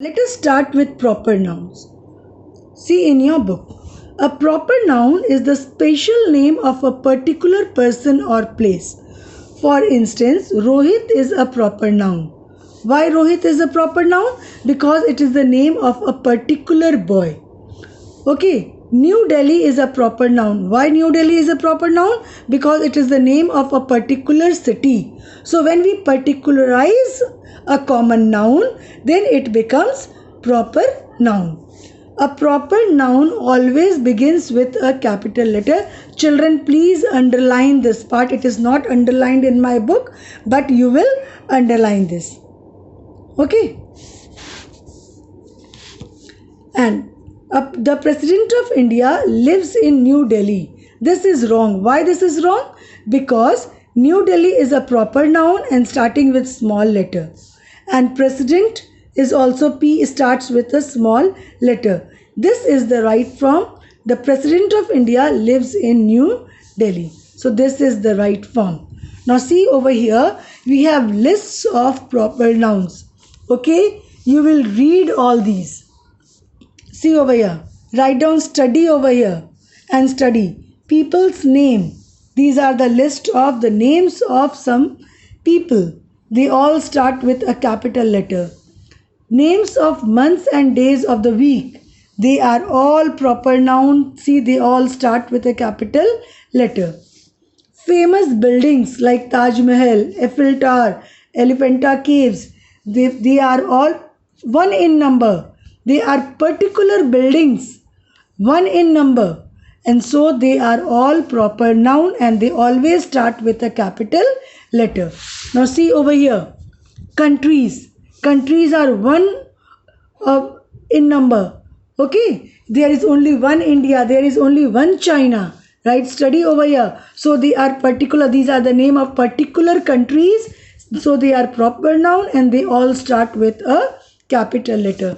Let us start with proper nouns. See in your book. A proper noun is the special name of a particular person or place. For instance, Rohit is a proper noun. Why Rohit is a proper noun? Because it is the name of a particular boy. Okay, New Delhi is a proper noun. Why New Delhi is a proper noun? Because it is the name of a particular city. So when we particularize a common noun, then it becomes proper noun. A proper noun always begins with a capital letter. Children, please underline this part. It is not underlined in my book, but you will underline this. Okay. And the President of India lives in New Delhi. This is wrong. Why this is wrong? Because New Delhi is a proper noun and starting with small letter. And President is also P starts with a small letter. This is the right form. The President of India lives in New Delhi. So this is the right form. Now see over here, we have lists of proper nouns. Okay, you will read all these. See over here, write down study over here and study people's name. These are the list of the names of some people. They all start with a capital letter. Names of months and days of the week. They are all proper nouns. See, they all start with a capital letter. Famous buildings like Taj Mahal, Eiffel Tower, Elephanta Caves. They are all one in number. They are particular buildings, one in number, and so they are all proper noun and they always start with a capital letter. Now see over here, countries. Countries are one in number. Okay, there is only one India, there is only one China. Right, study over here. So they are particular, these are the name of particular countries. So they are proper noun and they all start with a capital letter.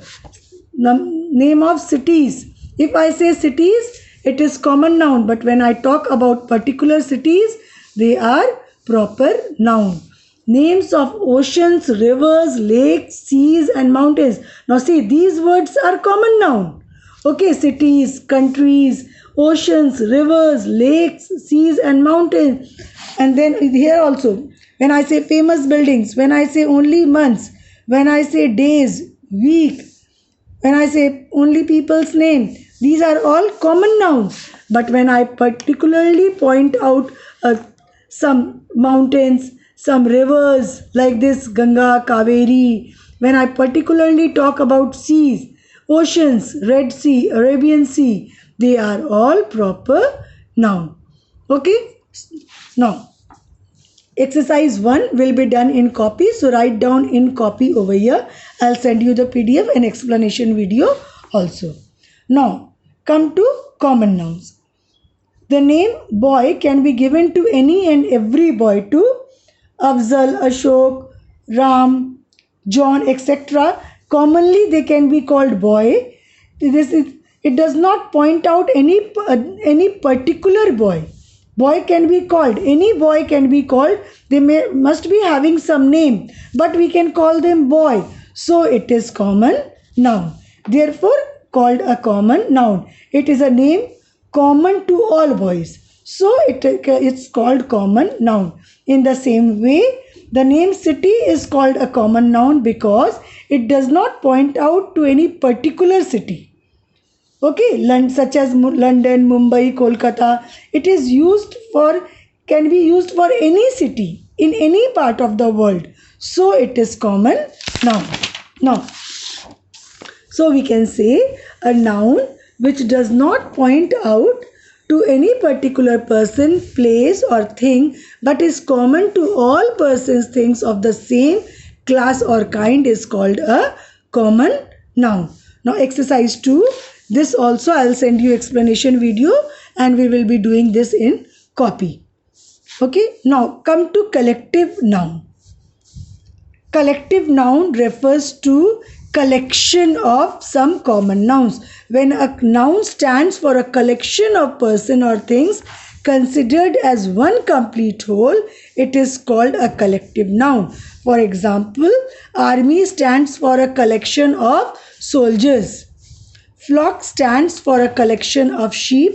Name of cities. If I say cities, it is common noun, but when I talk about particular cities, they are proper noun. Names of oceans, rivers, lakes, seas and mountains. Now see, these words are common noun. Okay, cities, countries, oceans, rivers, lakes, seas and mountains. And then here also, when I say famous buildings, when I say only months, when I say days, week, when I say only people's name, these are all common nouns. But when I particularly point out some mountains, some rivers like this Ganga, Kaveri, when I particularly talk about seas, oceans, Red Sea, Arabian Sea, they are all proper noun. Okay? Now, exercise 1 will be done in copy. So write down in copy over here. I'll send you the PDF and explanation video also. Now, come to common nouns. The name boy can be given to any and every boy too. Afzal, Ashok, Ram, John, etc. Commonly they can be called boy. It does not point out any particular boy. Boy can be called, any boy can be called. They must be having some name, but we can call them boy. So it is common noun. Therefore called a common noun. It is a name common to all boys. So it's called common noun. In the same way, the name city is called a common noun because it does not point out to any particular city. Okay, such as London, Mumbai, Kolkata. It is can be used for any city in any part of the world. So it is common noun. Now, so we can say a noun which does not point out to any particular person, place or thing, but is common to all persons, things of the same class or kind is called a common noun. Now exercise 2. This also I'll send you explanation video and we will be doing this in copy. Okay, now come to collective noun. Collective noun refers to collection of some common nouns. When a noun stands for a collection of person or things, considered as one complete whole, it is called a collective noun. For example, army stands for a collection of soldiers. Flock stands for a collection of sheep.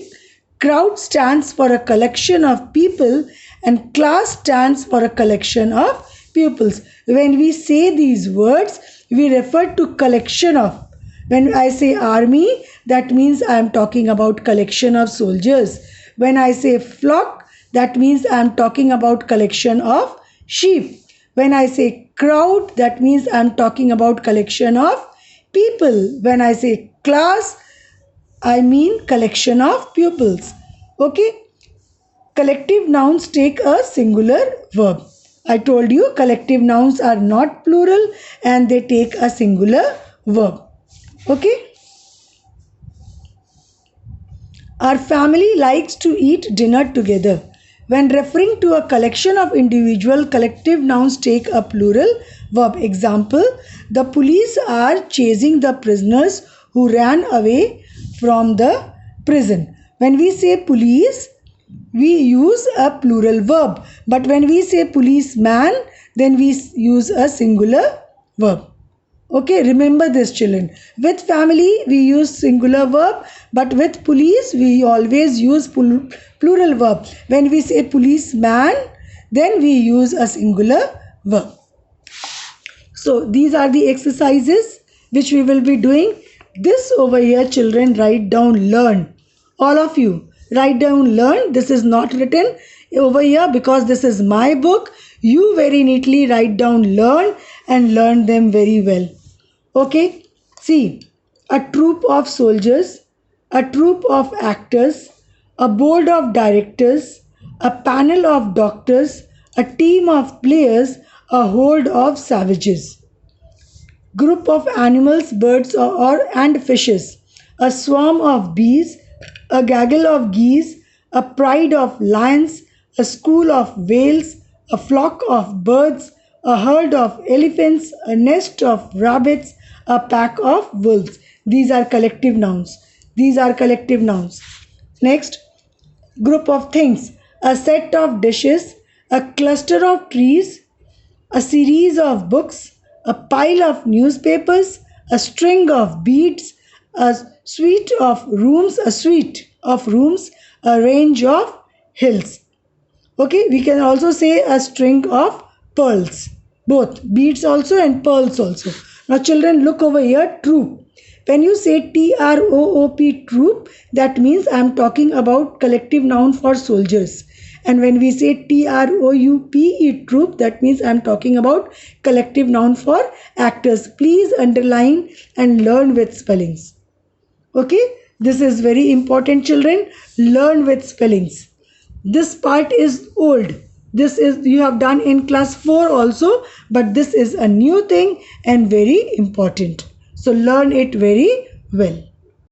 Crowd stands for a collection of people, and class stands for a collection of pupils. When we say these words, we refer to collection of. When I say army, that means I am talking about collection of soldiers. When I say flock, that means I am talking about collection of sheep. When I say crowd, that means I am talking about collection of people. When I say class, I mean collection of pupils. Okay? Collective nouns take a singular verb. I told you collective nouns are not plural and they take a singular verb. Okay? Our family likes to eat dinner together. When referring to a collection of individual, collective nouns take a plural verb. Example, the police are chasing the prisoners who ran away from the prison. When we say police, we use a plural verb. But when we say policeman, then we use a singular verb. Okay, remember this, children. With family, we use singular verb, but with police, we always use plural verb. When we say policeman, then we use a singular verb. So, these are the exercises which we will be doing. This over here, children, write down learn. All of you, write down learn. This is not written over here because this is my book. You very neatly write down learn and learn them very well. Okay, see, a troop of soldiers, a troop of actors, a board of directors, a panel of doctors, a team of players, a horde of savages. Group of animals, birds and fishes, a swarm of bees, a gaggle of geese, a pride of lions, a school of whales, a flock of birds, a herd of elephants, a nest of rabbits, a pack of wolves. These are collective nouns. These are collective nouns. Next, group of things, a set of dishes, a cluster of trees, a series of books, a pile of newspapers, a string of beads, a suite of rooms, a range of hills. Okay, we can also say a string of pearls. Both beads also and pearls also. Now children, look over here, troop. When you say T-R-O-O-P, troop, that means I am talking about collective noun for soldiers. And when we say T-R-O-U-P-E, troop, that means I am talking about collective noun for actors. Please underline and learn with spellings. Okay, this is very important, children. Learn with spellings. This part is old. This is you have done in class 4 also, but this is a new thing and very important. So learn it very well.